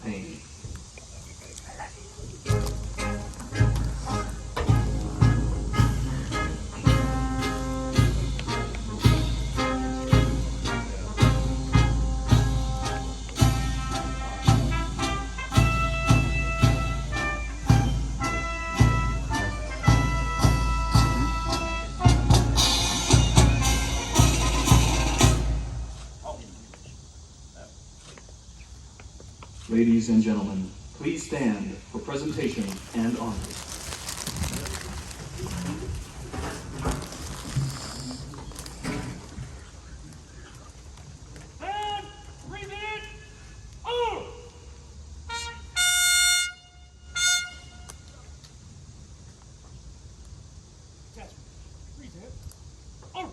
pain. Ladies and gentlemen, please stand for presentation and honors. And breathe in. Oh! Attachment. Breathe in. Oh!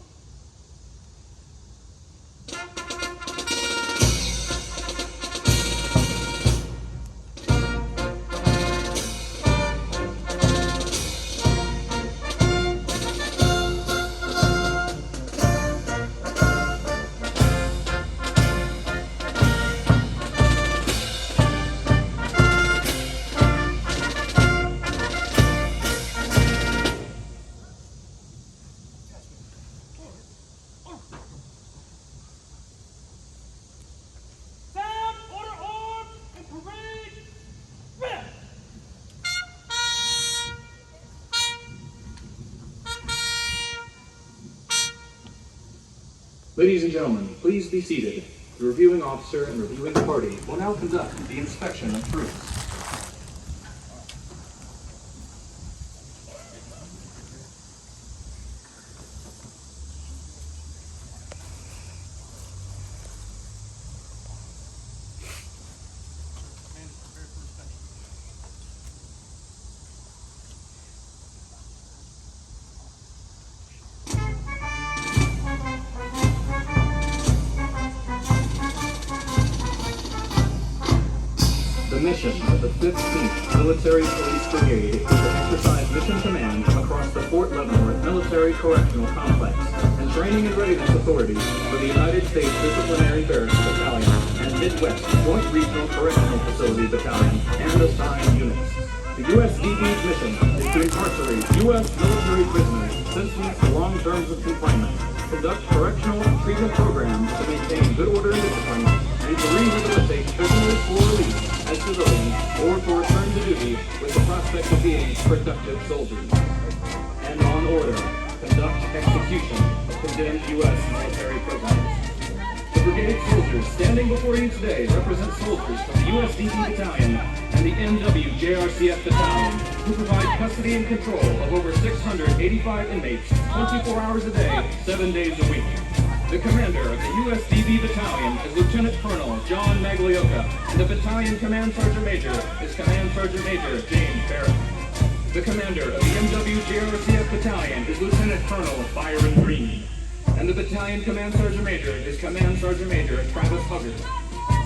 Sound, order, arm, and parade. Red. Ladies and gentlemen, please be seated. The reviewing officer and reviewing party will now conduct the inspection of troops. The mission of the 15th Military Police Brigade is to exercise mission command across the Fort Leavenworth Military Correctional Complex and training and readiness authority for the United States Disciplinary Barracks Battalion and Midwest Joint Regional Correctional Facility Battalion and assigned units. The USDB's mission is to incarcerate U.S. military prisoners sentenced to long terms of confinement, conduct correctional and treatment programs to maintain good order and discipline, and to rehabilitate prisoners for release as civilians or for return to duty with the prospect of being productive soldiers. And on order, conduct execution of condemned U.S. military prisoners. The brigade soldiers standing before you today represent soldiers from the USDB Battalion and the NWJRCF Battalion, who provide custody and control of over 685 inmates 24 hours a day, 7 days a week. The commander of the USDB Battalion is Lieutenant Colonel John Maglioka, and the Battalion Command Sergeant Major is Command Sergeant Major James Barrett. The commander of the NWJRCF Battalion is Lieutenant Colonel Byron Green, and the Battalion Command Sergeant Major is Command Sergeant Major Travis Huggard.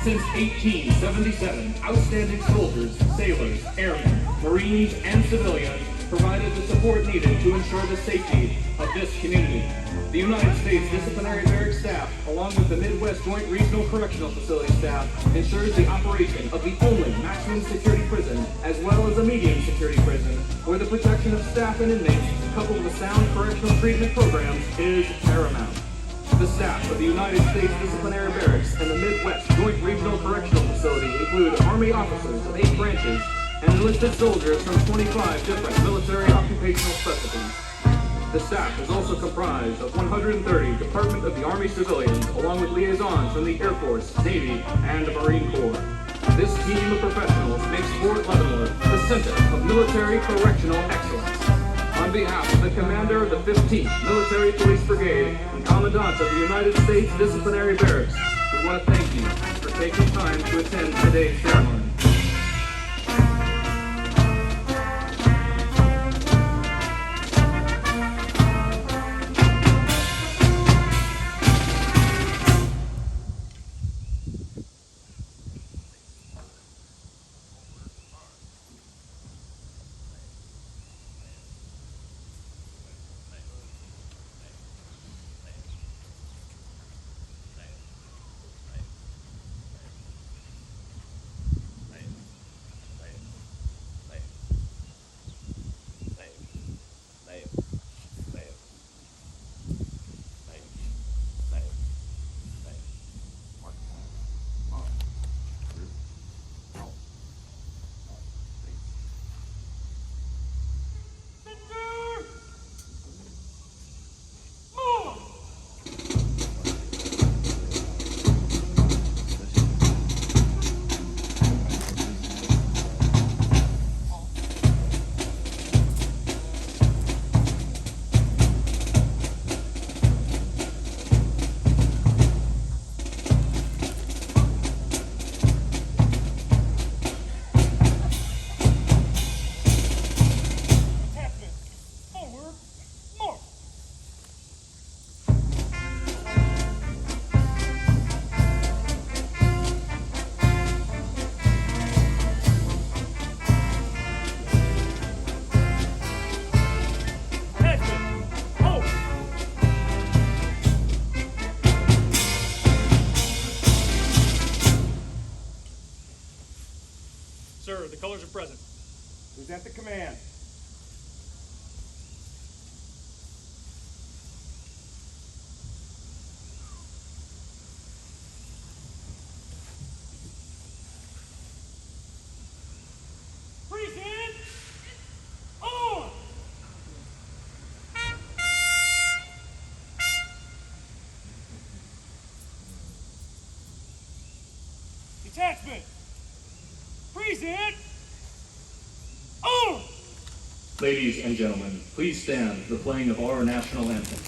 Since 1877, outstanding soldiers, sailors, airmen, Marines, and civilians provided the support needed to ensure the safety of this community. The United States Disciplinary Barracks staff, along with the Midwest Joint Regional Correctional Facility staff, ensures the operation of the only maximum security prison, as well as a medium security prison, where the protection of staff and inmates, coupled with sound correctional treatment programs, is paramount. The staff of the United States Disciplinary Barracks and the Midwest Joint Regional Correctional Facility include Army officers of 8 branches and enlisted soldiers from 25 different military occupational specialties. The staff is also comprised of 130 Department of the Army civilians, along with liaisons from the Air Force, Navy, and the Marine Corps. This team of professionals makes Fort Leavenworth the center of military correctional excellence. On behalf of the commander of the 15th Military Police Brigade and Commandant of the United States Disciplinary Barracks, we want to thank you for taking time to attend today's ceremony. Present the command. Present. On. Detachment. Present. On. Ladies and gentlemen, please stand for the playing of our national anthem.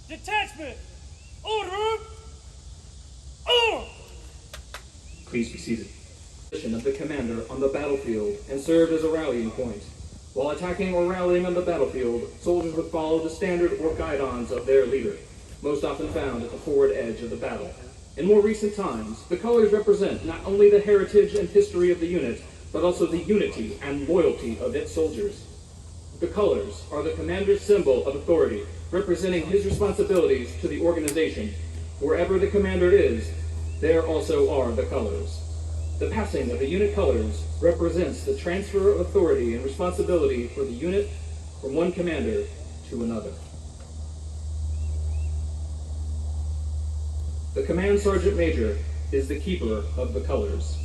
Detachment. Order. On. Please be seated. Position of the commander on the battlefield and served as a rallying point. While attacking or rallying on the battlefield, soldiers would follow the standard or guidons of their leader, most often found at the forward edge of the battle. In more recent times, the colors represent not only the heritage and history of the unit, but also the unity and loyalty of its soldiers. The colors are the commander's symbol of authority, representing his responsibilities to the organization. Wherever the commander is, there also are the colors. The passing of the unit colors represents the transfer of authority and responsibility for the unit from one commander to another. The command sergeant major is the keeper of the colors.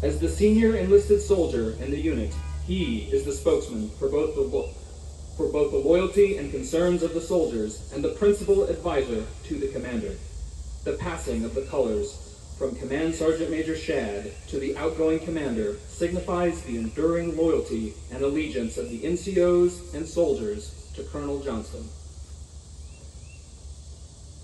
As the senior enlisted soldier in the unit, he is the spokesman for both the loyalty and concerns of the soldiers and the principal advisor to the commander. The passing of the colors from Command Sergeant Major Shad to the outgoing commander signifies the enduring loyalty and allegiance of the NCOs and soldiers to Colonel Johnston.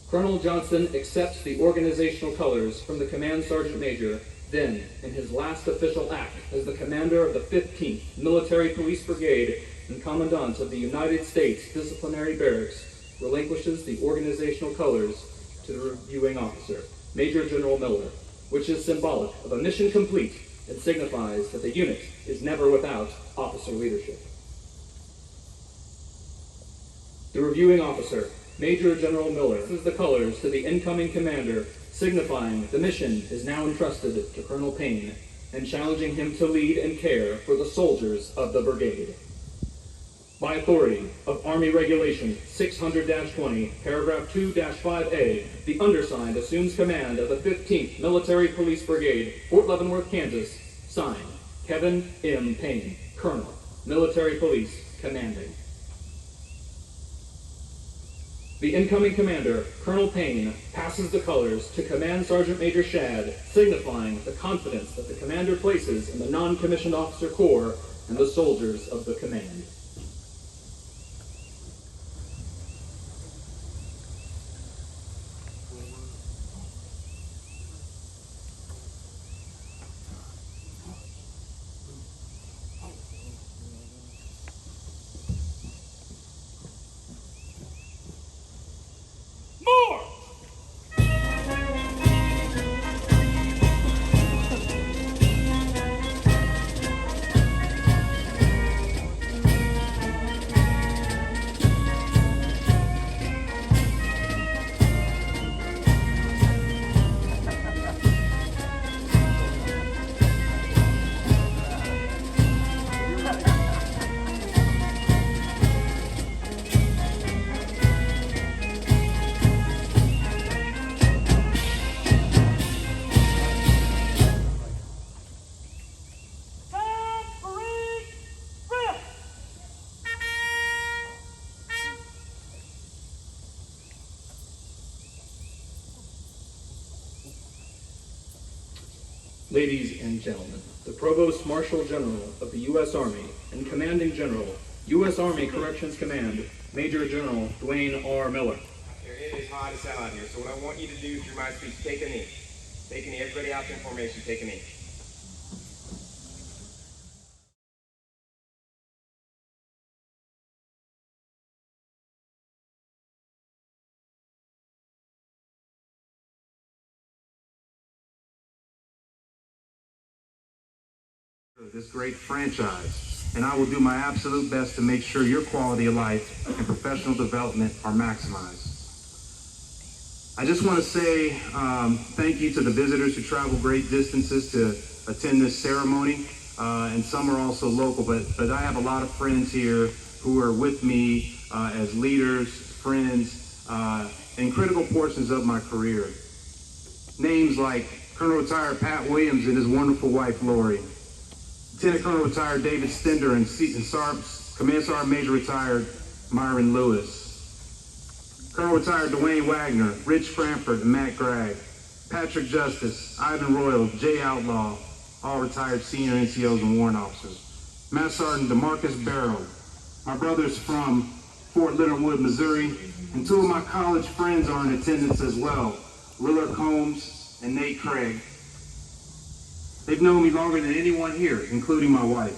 Colonel Johnston accepts the organizational colors from the Command Sergeant Major, then, in his last official act as the commander of the 15th Military Police Brigade and Commandant of the United States Disciplinary Barracks, relinquishes the organizational colors to the reviewing officer, Major General Miller, which is symbolic of a mission complete and signifies that the unit is never without officer leadership. The reviewing officer, Major General Miller, passes the colors to the incoming commander, signifying the mission is now entrusted to Colonel Payne and challenging him to lead and care for the soldiers of the brigade. By authority of Army Regulation 600-20, paragraph 2-5A, the undersigned assumes command of the 15th Military Police Brigade, Fort Leavenworth, Kansas. Signed, Kevin M. Payne, Colonel, Military Police, Commanding. The incoming commander, Colonel Payne, passes the colors to Command Sergeant Major Shad, signifying the confidence that the commander places in the non-commissioned officer corps and the soldiers of the command. More! Ladies and gentlemen, the Provost Marshal General of the U.S. Army and Commanding General, U.S. Army Corrections Command, Major General Dwayne R. Miller. It is hot as hell out here, so what I want you to do through my speech, take a knee. Take a knee. Everybody out in formation, take a knee. This great franchise, and I will do my absolute best to make sure your quality of life and professional development are maximized. I just want to say thank you to the visitors who travel great distances to attend this ceremony, and some are also local, but I have a lot of friends here who are with me as leaders, friends, in critical portions of my career. Names like Colonel Retired Pat Williams and his wonderful wife, Lori. Lieutenant Colonel Retired David Stender and Command Sergeant Major Retired Myron Lewis. Colonel Retired Dwayne Wagner, Rich Cranford and Matt Gregg. Patrick Justice, Ivan Royal, Jay Outlaw, all retired senior NCOs and warrant officers. Master Sergeant DeMarcus Barrow. My brothers from Fort Leonard Wood, Missouri, and two of my college friends are in attendance as well, Willard Combs and Nate Craig. They've known me longer than anyone here, including my wife.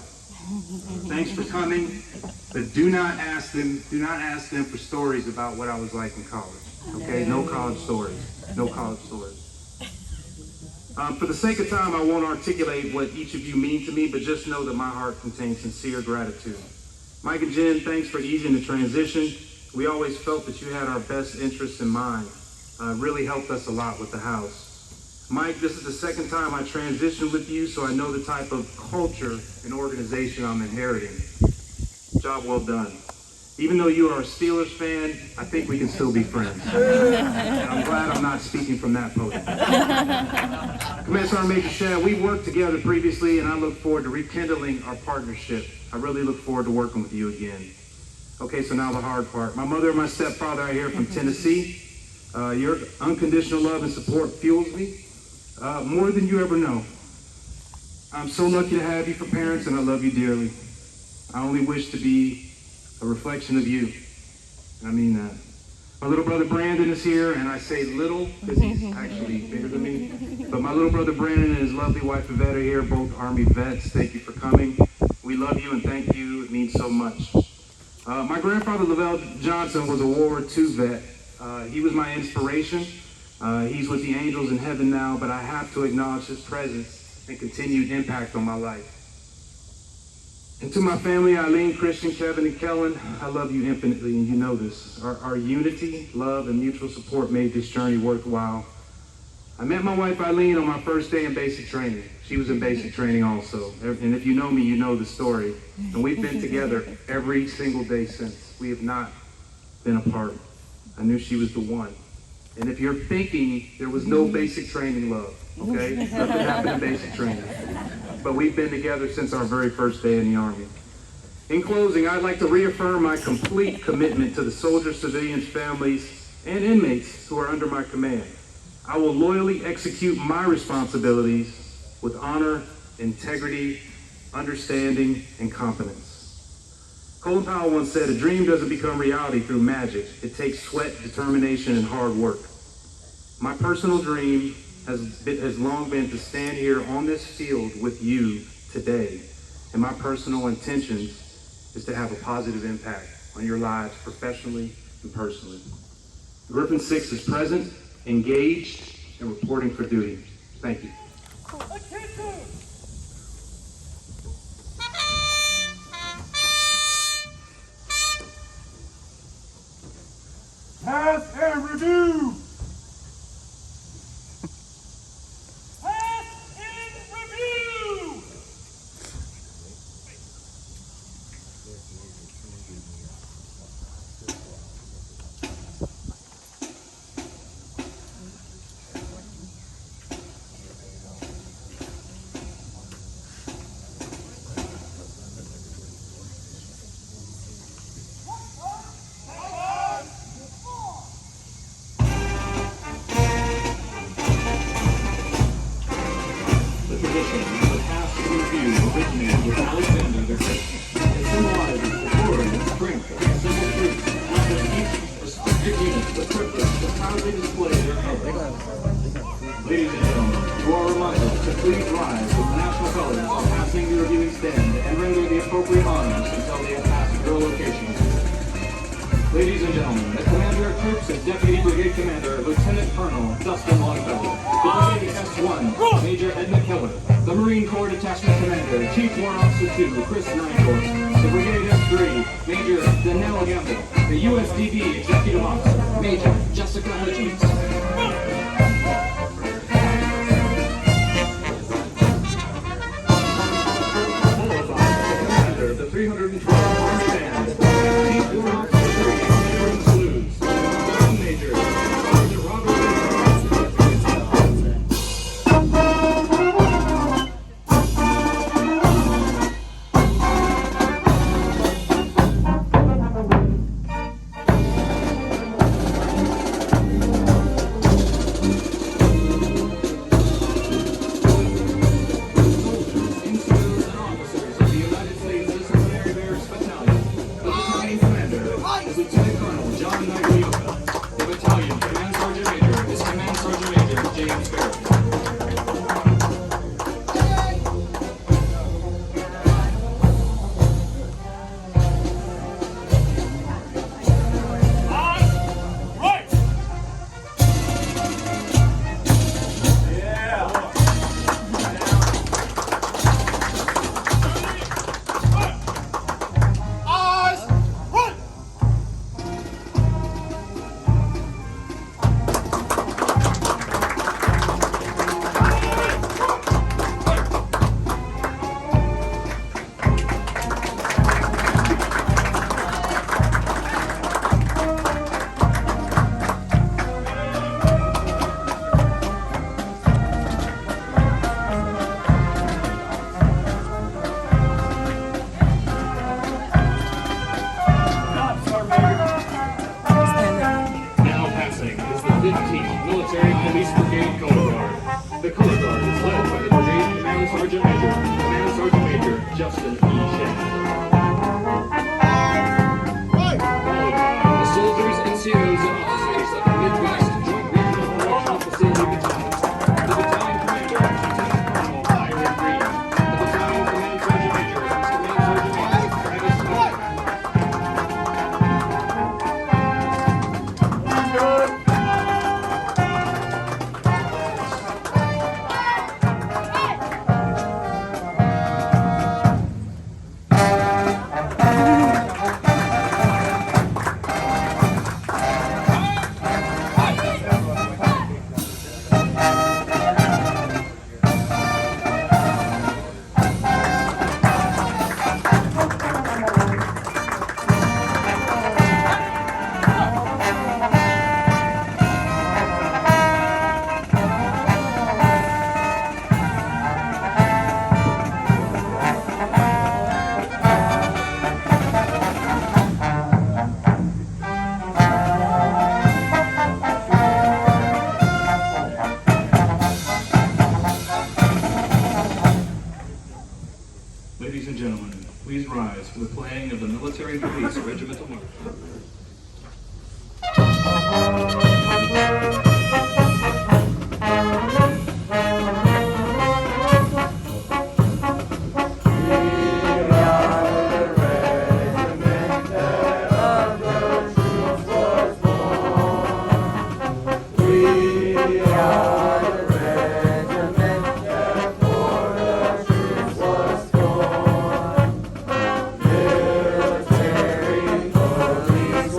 Thanks for coming, but do not ask them for stories about what I was like in college. Okay, no college stories, no college stories. For the sake of time, I won't articulate what each of you mean to me, but just know that my heart contains sincere gratitude. Mike and Jen, thanks for easing the transition. We always felt that you had our best interests in mind. Really helped us a lot with the house. Mike, this is the second time I transitioned with you, so I know the type of culture and organization I'm inheriting. Job well done. Even though you are a Steelers fan, I think we can still be friends. And I'm glad I'm not speaking from that podium. Command Sergeant Major Shad, we worked together previously, and I look forward to rekindling our partnership. I really look forward to working with you again. Okay, so now the hard part. My mother and my stepfather are here from Tennessee. Your unconditional love and support fuels me. More than you ever know. I'm so lucky to have you for parents, and I love you dearly. I only wish to be a reflection of you, and I mean that. My little brother Brandon is here, and I say little because he's actually bigger than me. But my little brother Brandon and his lovely wife Yvette are here, both Army vets. Thank you for coming. We love you and thank you. It means so much. My grandfather Lavelle Johnson was a World War II vet. He was my inspiration. He's with the angels in heaven now, but I have to acknowledge his presence and continued impact on my life. And to my family, Eileen, Christian, Kevin, and Kellen, I love you infinitely, and you know this. Our unity, love, and mutual support made this journey worthwhile. I met my wife Eileen on my first day in basic training. She was in basic training also. And if you know me, you know the story. And we've been together every single day since. We have not been apart. I knew she was the one. And if you're thinking there was no basic training love, okay? Nothing happened in basic training. But we've been together since our very first day in the Army. In closing, I'd like to reaffirm my complete commitment to the soldiers, civilians, families, and inmates who are under my command. I will loyally execute my responsibilities with honor, integrity, understanding, and competence. Colin Powell once said, a dream doesn't become reality through magic. It takes sweat, determination, and hard work. My personal dream has long been to stand here on this field with you today. And my personal intentions is to have a positive impact on your lives professionally and personally. Griffin 6 is present, engaged, and reporting for duty. Thank you. Attention! Pass and review! Pass and review! tradition of the past review originated with Alexander the Great. It symbolizes the glory and strength of the civil troops, giving each respective unit the privilege to proudly display their colors. Ladies and gentlemen, you are reminded to please rise with the national colors on passing the reviewing stand and render the appropriate honors until they have passed your locations. Ladies and gentlemen, the Commander of Troops and Deputy Brigade Commander, Lieutenant Colonel Dustin Longfellow, the Brigade S1, Major Edna Keller, the Marine Corps Detachment Commander, Chief Warrant Officer 2, Chris Nyhorst, the Brigade S3, Major Danelle Gamble, the USDB Executive Officer, Major Jessica Hutchins. Followed by the Commander of the 312th Army Band, Chief Warrant Officer 3, Edward Salutes, Drum Major, Sergeant Robert NCOs and officers of the United States Disciplinary Barracks Battalion. The battalion commander is Lieutenant Colonel John Naglioka. The battalion command sergeant major is Command Sergeant Major James Barrett. Eyes right. Eyes right. Now passing is the 15th Military Police Brigade Color Guard. The Color Guard is led by the Brigade Command Sergeant Major, Command Sergeant Major Justin E. Shen. Followed by the soldiers, NCOs, and officers of the Midwest Joint Regional Correctional Facility Battalion. The battalion commander is Lieutenant Colonel Byron Green. The battalion command sergeant major is Command Sergeant Major Travis Miller. Ladies and gentlemen, please rise for the playing of the Military Police Regimental March. Military police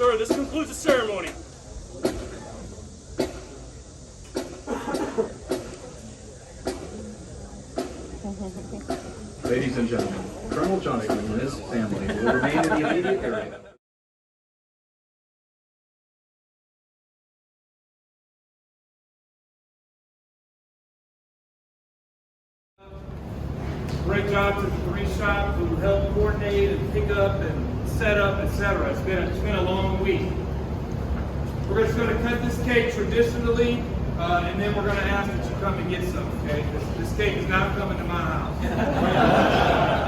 Sir, this concludes the ceremony. Ladies and gentlemen, Colonel Jonathan and his family will remain in the immediate area. Great job to the three shops who helped coordinate and pick up and set up, etc. It's been a long week. We're just going to cut this cake traditionally, and then we're going to ask that you come and get some. Okay, this cake is not coming to my house.